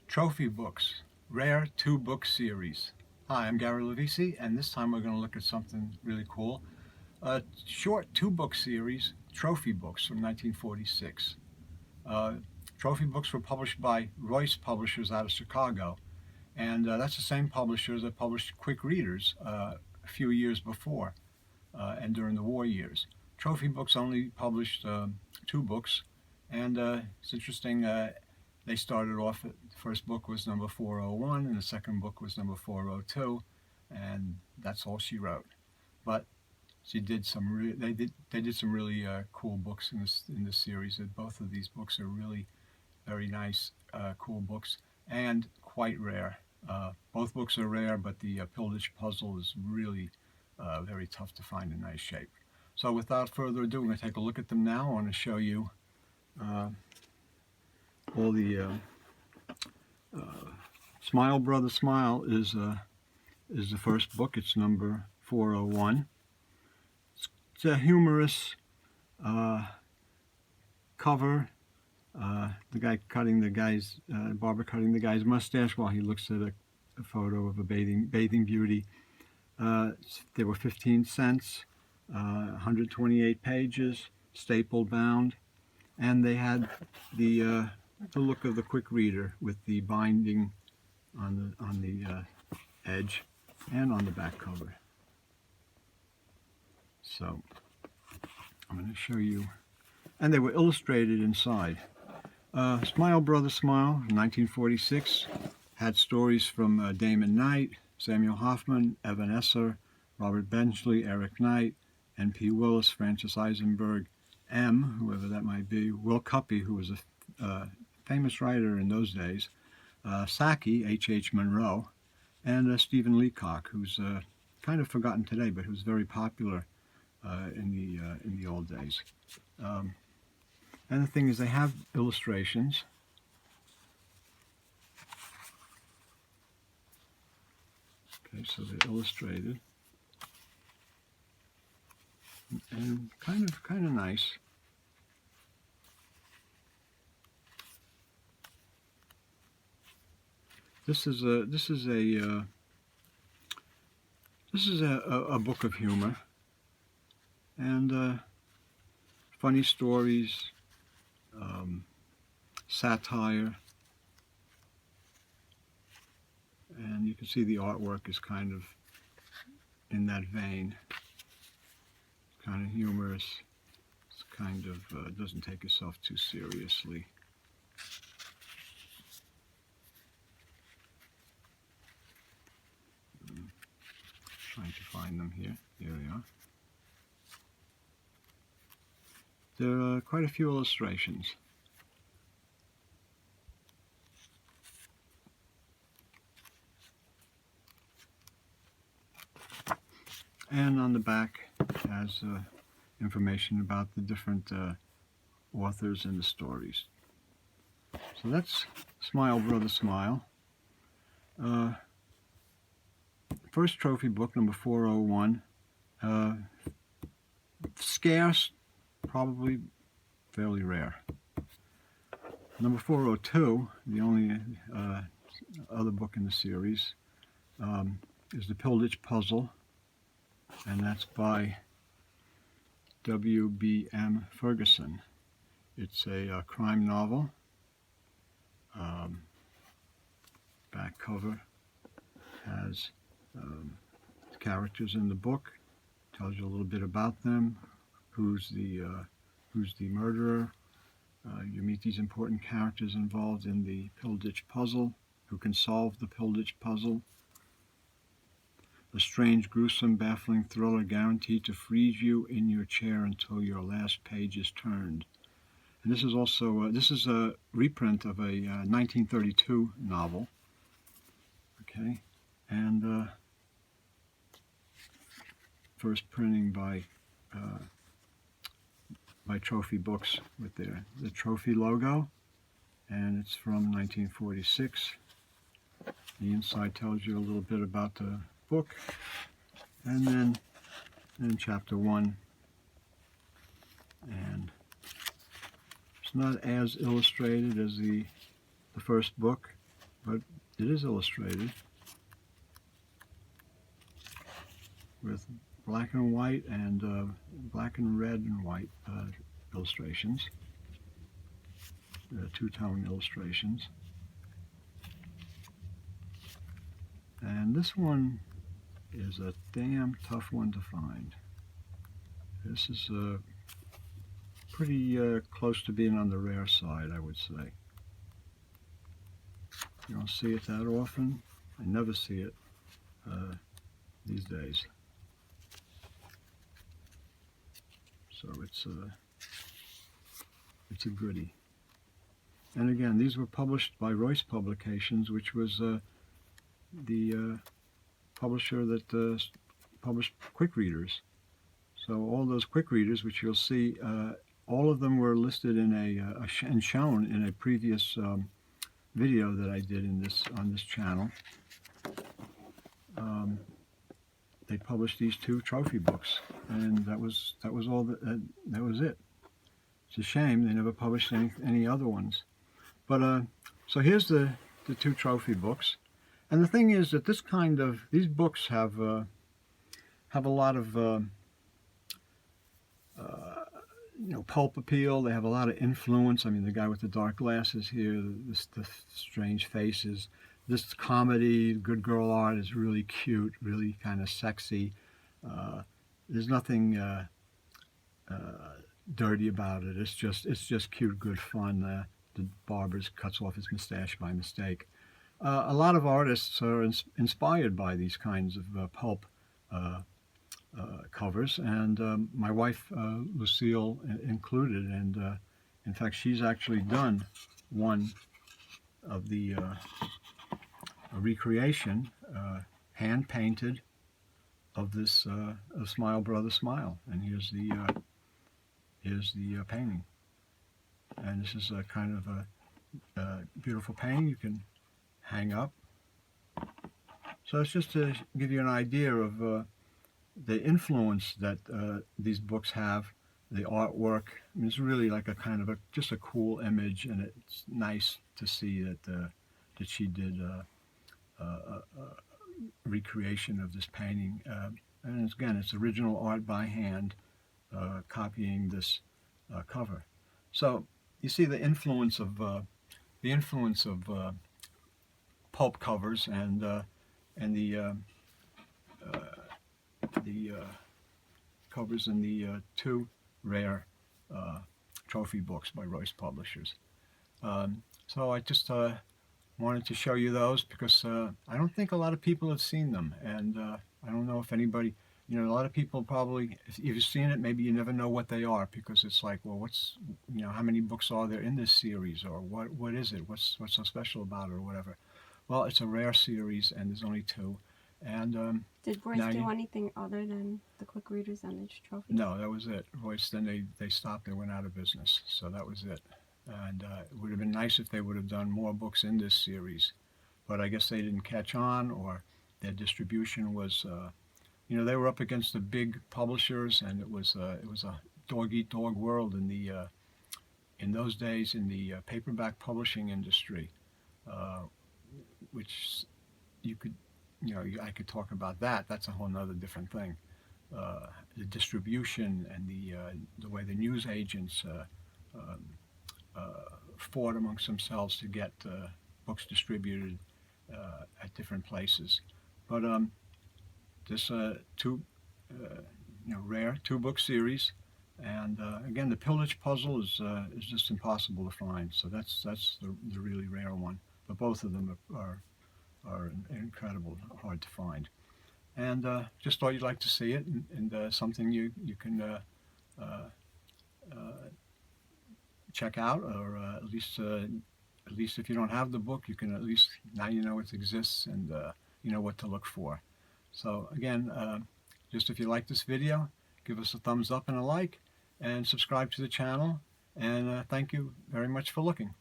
Trophy Books, Rare 2-Book Series. Hi, I'm Gary Levisi, and this time we're going to look at something really cool. A short 2-book series, Trophy Books from 1946. Trophy Books were published by Royce Publishers out of Chicago, and that's the same publishers that published Quick Readers a few years before and during the war years. Trophy Books only published 2 books, and it's interesting. They started off, the first book was number 401, and the second book was number 402, and that's all she wrote. But she did some. They did some really cool books in this series. Both of these books are really very nice, cool books, and quite rare. Both books are rare, but the Pilditch puzzle is really very tough to find in nice shape. So without further ado, we're going to take a look at them now. I want to show you all the Smile Brother Smile is the first book. It's number 401. It's a humorous cover. The guy cutting the guy's barber cutting the guy's mustache while he looks at a photo of a bathing beauty. They were 15 cents, 128 pages, staple bound, and they had the look of the quick reader with the binding on the edge and on the back cover. So I'm going to show you, and they were illustrated inside. Smile Brother Smile, 1946, had stories from Damon Knight, Samuel Hoffman, Evan Esser, Robert Benchley, Eric Knight, N.P. Willis, Francis Eisenberg, M., whoever that might be, Will Cuppy, who was a famous writer in those days, Saki, H.H. Monroe, and Stephen Leacock, who's kind of forgotten today, but who was very popular in the old days. And the thing is, they have illustrations. Okay, so they're illustrated and kind of nice. This is a book of humor and funny stories, satire, and you can see the artwork is kind of in that vein. It's kind of humorous. It's kind of doesn't take itself too seriously. Trying to find them here. Here they are. There are quite a few illustrations. And on the back has information about the different authors and the stories. So that's Smile Brother Smile. First trophy book, number 401. Scarce, probably fairly rare. Number 402, the only other book in the series, is the Pilditch Puzzle, and that's by W.B.M. Ferguson. It's a crime novel. Back cover has the characters in the book, tells you a little bit about them, who's the murderer. You meet these important characters involved in the Pilditch puzzle, who can solve the Pilditch puzzle. A strange, gruesome, baffling thriller guaranteed to freeze you in your chair until your last page is turned. And this is also this is a reprint of a 1932 novel. Okay, and first printing by Trophy Books with the Trophy logo, and it's from 1946. The inside tells you a little bit about the book, and then in chapter 1, and it's not as illustrated as the first book, but it is illustrated with black and white and black and red and white illustrations, two-tone illustrations. And this one is a damn tough one to find. This is pretty close to being on the rare side, I would say. You don't see it that often. I never see it these days. So it's a goodie. And again, these were published by Royce Publications, which was the publisher that published quick readers. So all those quick readers, which you'll see, all of them were listed in and shown in a previous video that I did on this channel. They published these two trophy books, and that was all. That was it. It's a shame they never published any other ones. But so here's the two trophy books, and the thing is that these books have a lot of pulp appeal. They have a lot of influence. I mean, the guy with the dark glasses here, the strange faces. This comedy, good girl art is really cute, really kind of sexy. There's nothing dirty about it. It's just cute, good fun. The barber cuts off his mustache by mistake. A lot of artists are inspired by these kinds of pulp covers, and my wife Lucille included, and in fact she's actually done one of the a recreation, hand painted, of this Smile Brother Smile, and here's the painting, and this is a kind of a beautiful painting you can hang up. So it's just to give you an idea of the influence that these books have, the artwork. I mean, it's really like a kind of just a cool image, and it's nice to see that she did a recreation of this painting. And again, it's original art by hand, copying this cover. So you see the influence of pulp covers and the covers in the two rare trophy books by Royce Publishers. So I just wanted to show you those because I don't think a lot of people have seen them, and I don't know if anybody, a lot of people probably, if you've seen it, maybe you never know what they are, because it's like, well, what's, how many books are there in this series, or what is it, what's so special about it, or whatever. Well, it's a rare series, and there's only two. And did Royce do anything other than the quick readers and the trophy? No, that was it. Royce, then they stopped. They went out of business, so that was it. And it would have been nice if they would have done more books in this series, but I guess they didn't catch on, or their distribution was, they were up against the big publishers, and it was a dog-eat-dog world in those days in the paperback publishing industry, which you could. I could talk about that. That's a whole nother different thing. The distribution and the way the news agents fought amongst themselves to get books distributed at different places. But this two, rare two-book series, and again, the Pillage Puzzle is just impossible to find. So that's the really rare one. But both of them are incredible, hard to find, and just thought you'd like to see it, and something you can check out, or at least if you don't have the book, you can at least, now you know it exists, and you know what to look for. So again, just if you like this video, give us a thumbs up and a like, and subscribe to the channel, and thank you very much for looking.